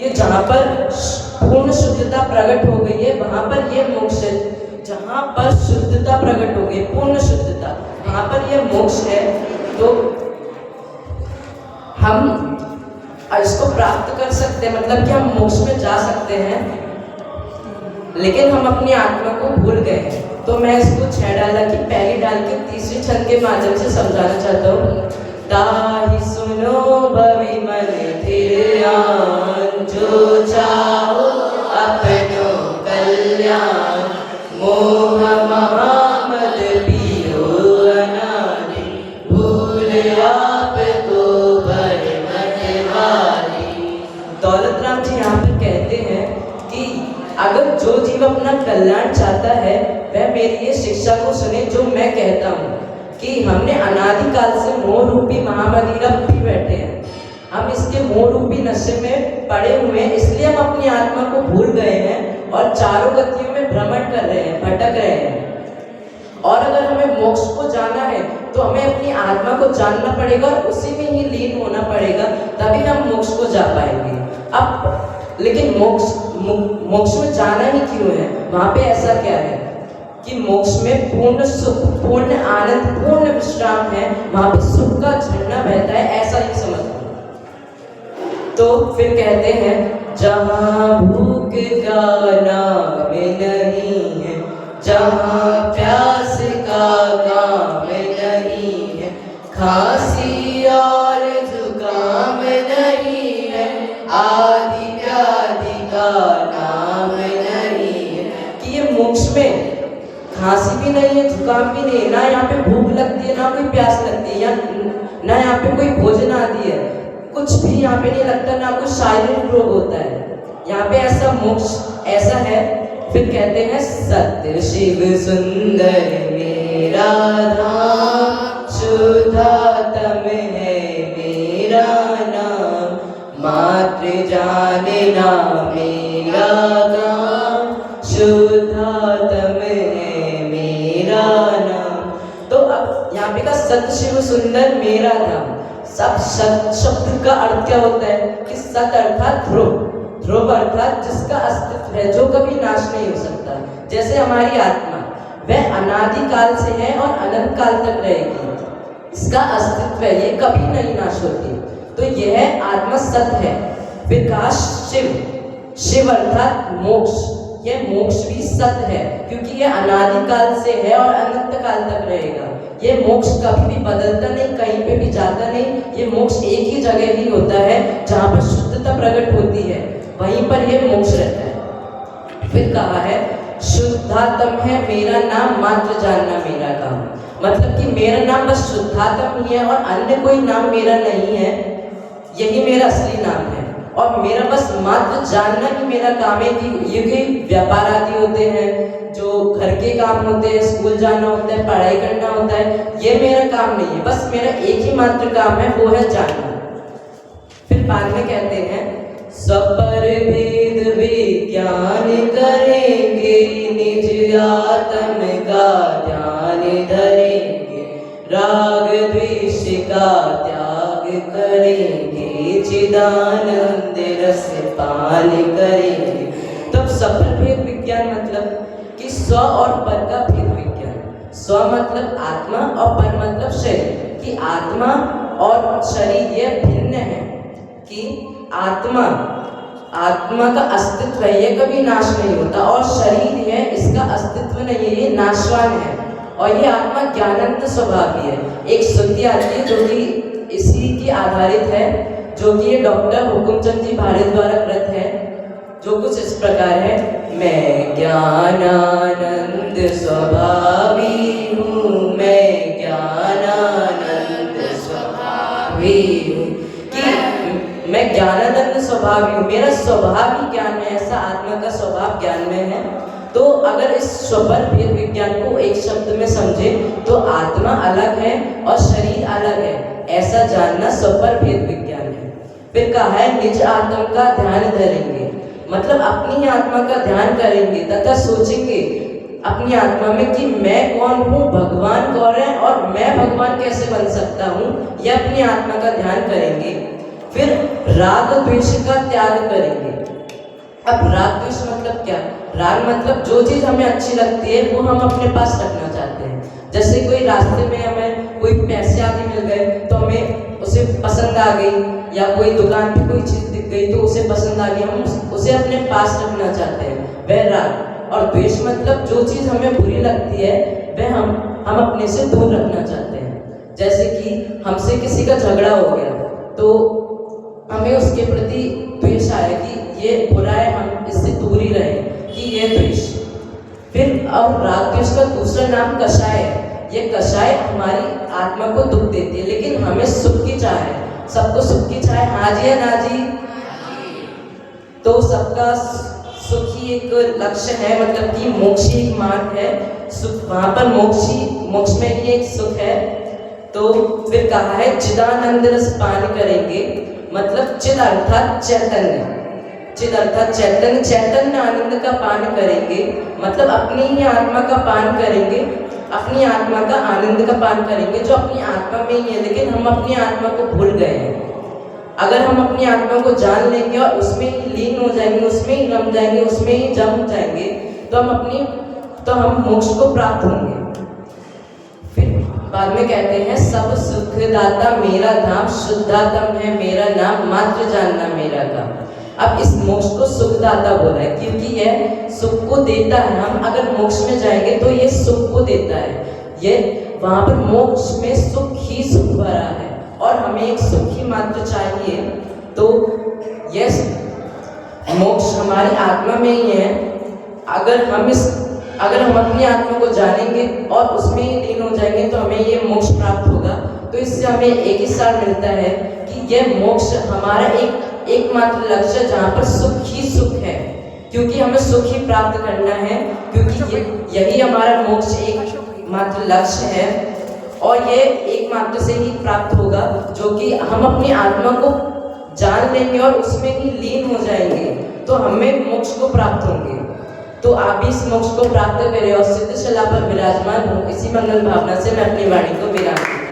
कि जहाँ पर पूर्ण शुद्धता प्रकट हो गई है वहाँ पर ये मोक्ष है। जहाँ पर शुद्धता प्रकट हो गई, पूर्ण शुद्धता, वहाँ पर ये मोक्ष है। तो हम इसको प्राप्त कर सकते हैं, मतलब कि हम मोक्ष में जा सकते हैं, लेकिन हम अपनी आत्मा को भूल गए हैं। तो मैं इसको 6 डाला कि पहली डाल के तीसरी छंद के माध्यम से समझाना चाहता हूँ। ताहि सुनो भवि मन धियान, जो चाहो अपनो कल्याण, मोह महामद पियो अनादि, भूल आप तो भय मतवारी। दौलत राम जी यहाँ पर कहते हैं कि अगर जो जीव अपना कल्याण चाहता है वह मेरी ये शिक्षा को सुने जो मैं कहता हूँ कि हमने अनादिकाल से मोह रूपी महामदिरा पी बैठे हैं। हम इसके मोह रूपी नशे में पड़े हुए हैं, इसलिए हम अपनी आत्मा को भूल गए हैं और चारों गतियों में भ्रमण कर रहे हैं, भटक रहे हैं। और अगर हमें मोक्ष को जाना है तो हमें अपनी आत्मा को जानना पड़ेगा और उसी में ही लीन होना पड़ेगा, तभी हम मोक्ष को जा पाएंगे। अब लेकिन मोक्ष में जाना ही क्यों है? वहाँ पे ऐसा क्या है कि मोक्ष में पूर्ण सुख, पूर्ण आनंद, पूर्ण विश्राम है, वहाँ पे सुख का झरना बहता है, ऐसा ही समझो। तो फिर कहते हैं जहाँ भूख का नाम नहीं है, जहाँ प्यास का काम नहीं है, खांसी और जुकाम नहीं है, आदि व्याधि का नाम नहीं है। कि ये मोक्ष में खांसी भी नहीं है, जुकाम भी नहीं है, ना यहाँ पे भूख लगती है, ना कोई प्यास लगती है, या ना यहाँ पे कोई भोजन आदि है, कुछ भी यहाँ पे नहीं लगता, ना कोई शारीरिक रोग होता है। यहाँ पे ऐसा मोक्ष ऐसा है। फिर कहते हैं सत्य शिव सुंदर मेरा धाम, शुद्धात्म है मेरा नाम, मात्र जाने ना मेरा काम, शुद्धात्म है मेरा नाम। तो अब यहाँ पे का सत्य शिव सुंदर मेरा धाम, सब सत शब्द का अर्थ क्या होता है कि सत अर्थात ध्रुव, ध्रुव अर्थात जिसका अस्तित्व है, जो कभी नाश नहीं हो सकता। जैसे हमारी आत्मा, वह अनादिकाल से है और अनंत काल तक रहेगी, इसका अस्तित्व है, ये कभी नहीं नाश होती। तो यह आत्मा सत है। फिर कहा शिव, शिव अर्थात मोक्ष, यह मोक्ष भी सत है क्योंकि यह अनादिकाल से है और अनंत काल तक रहेगा। ये मोक्ष कभी भी बदलता नहीं, कहीं पे भी जाता नहीं, ये मोक्ष एक ही जगह ही होता है जहाँ पर शुद्धता प्रकट होती है, वहीं पर ये मोक्ष रहता है। फिर कहा है शुद्धात्म है मेरा नाम, मात्र जानना मेरा काम। मतलब कि मेरा नाम बस शुद्धात्म ही है और अन्य कोई नाम मेरा नहीं है, यही मेरा असली नाम है। और मेरा बस मात्र जानना ही मेरा काम है कि ये व्यापार आदि होते हैं, जो घर के काम होते हैं, स्कूल जाना होता है, पढ़ाई करना होता है, ये मेरा काम नहीं है, बस मेरा एक ही मात्र काम है, वो है जानना। फिर बाद में कहते हैं सपर भेद विज्ञान करेंगे, निज आत्म का ध्यान धरेंगे, राग द्वेष का त्याग करेंगे, चिदानंद रस पान करेंगे। तब सफल भेद विज्ञान मतलब कि स्व और पर का भेद विज्ञान। स्व मतलब आत्मा और पर मतलब शरीर, कि आत्मा और शरीर ये भिन्न है, कि आत्मा का अस्तित्व है, ये कभी नाश नहीं होता, और शरीर है इसका अस्तित्व नहीं है, ये नाशवान है। और ये आत्मा ज्ञानंत स्वभावी है। एक श्रुति आती है जो कि इसी की आधारित है, जो कि ये डॉक्टर हुकुमचंद जी भारत द्वारा कृत है, जो कुछ इस प्रकार है। मैं ज्ञानानंद स्वभावी हूँ, मैं ज्ञानानंद स्वभावी हूँ, कि मैं ज्ञानानंद स्वभावी हूँ, मेरा स्वभाव ही ज्ञान में, ऐसा आत्मा का स्वभाव ज्ञान में है। तो अगर इस स्वपर भेद विज्ञान को एक शब्द में समझे तो आत्मा अलग है और शरीर अलग है, ऐसा जानना स्वपर भेद विज्ञान है। फिर कहा है निज आत्म का ध्यान धरेंगे, मतलब अपनी आत्मा का ध्यान करेंगे तथा सोचेंगे अपनी आत्मा में कि मैं कौन हूँ, भगवान कौन है और मैं भगवान कैसे बन सकता हूँ, यह अपनी आत्मा का ध्यान करेंगे। फिर राग द्वेष का त्याग करेंगे। अब राग द्वेष मतलब क्या? राग मतलब जो चीज़ हमें अच्छी लगती है वो हम अपने पास रखना चाहते हैं। जैसे कोई रास्ते में हमें कोई पैसे आदि मिल गए तो हमें उसे पसंद आ गई, या कोई दुकान पे कोई चीज़ दिख गई तो उसे पसंद आ गई, हम उसे अपने पास रखना चाहते हैं, वह राग। और द्वेष मतलब जो चीज़ हमें बुरी लगती है वह हम अपने से दूर रखना चाहते हैं। जैसे कि हमसे किसी का झगड़ा हो गया तो हमें उसके प्रति द्वेष आया कि ये बुरा है, हम इससे दूर ही रहें, कि ये द्वेष। फिर अब राग द्वेष का दूसरा नाम कषाय है। ये कषाय हमारी आत्मा को दुख देती है, लेकिन हमें सुख की चाह है। सबको सुख की चाह है, हाँ जी या ना जी? तो सबका सुख ही एक लक्ष्य है, मतलब कि मोक्ष ही एक मार्ग है। सुख वहाँ पर मोक्ष में ही एक सुख है। तो फिर कहा है चिदानंद रस पान करेंगे, मतलब चिद अर्थात चैतन्य, चिद अर्थात चैतन्य, चैतन्य आनंद का पान करेंगे, मतलब अपनी ही आत्मा का पान करेंगे, अपनी आत्मा का आनंद का पान करेंगे जो अपनी आत्मा में ही है, लेकिन हम अपनी आत्मा को भूल गए हैं। अगर हम अपनी आत्मा को जान लेंगे और उसमें ही लीन हो जाएंगे, उसमें ही रम जाएंगे, उसमें ही जम जाएंगे, तो हम मोक्ष को प्राप्त होंगे। फिर बाद में कहते हैं सब सुखदाता मेरा धाम, शुद्धात्म है मेरा नाम, मात्र जानना मेरा काम। अब इस मोक्ष को सुखदाता बोला है क्योंकि यह सुख को देता है। हम अगर मोक्ष में जाएंगे तो ये सुख को देता है। ये वहाँ पर मोक्ष में सुख ही सुख भरा है और हमें एक सुख ही मात्र चाहिए। तो यह मोक्ष हमारी आत्मा में ही है। अगर हम अपनी आत्मा को जानेंगे और उसमें ही लीन हो जाएंगे तो हमें ये मोक्ष प्राप्त होगा। तो इससे हमें एक ही सार मिलता है कि यह मोक्ष हमारा एकमात्र लक्ष्य है, जहाँ पर सुख ही सुख है, क्योंकि हमें सुख ही प्राप्त करना है, क्योंकि यही हमारा मोक्ष एक मात्र लक्ष्य है। और ये एकमात्र से ही प्राप्त होगा जो कि हम अपनी आत्मा को जान लेंगे और उसमें ही लीन हो जाएंगे, तो हमें मोक्ष को प्राप्त होंगे। तो आप भी इस मोक्ष को प्राप्त करें और सिद्ध शला पर विराजमान हो। इसी मंगल भावना से मैं अपनी वाणी को विराम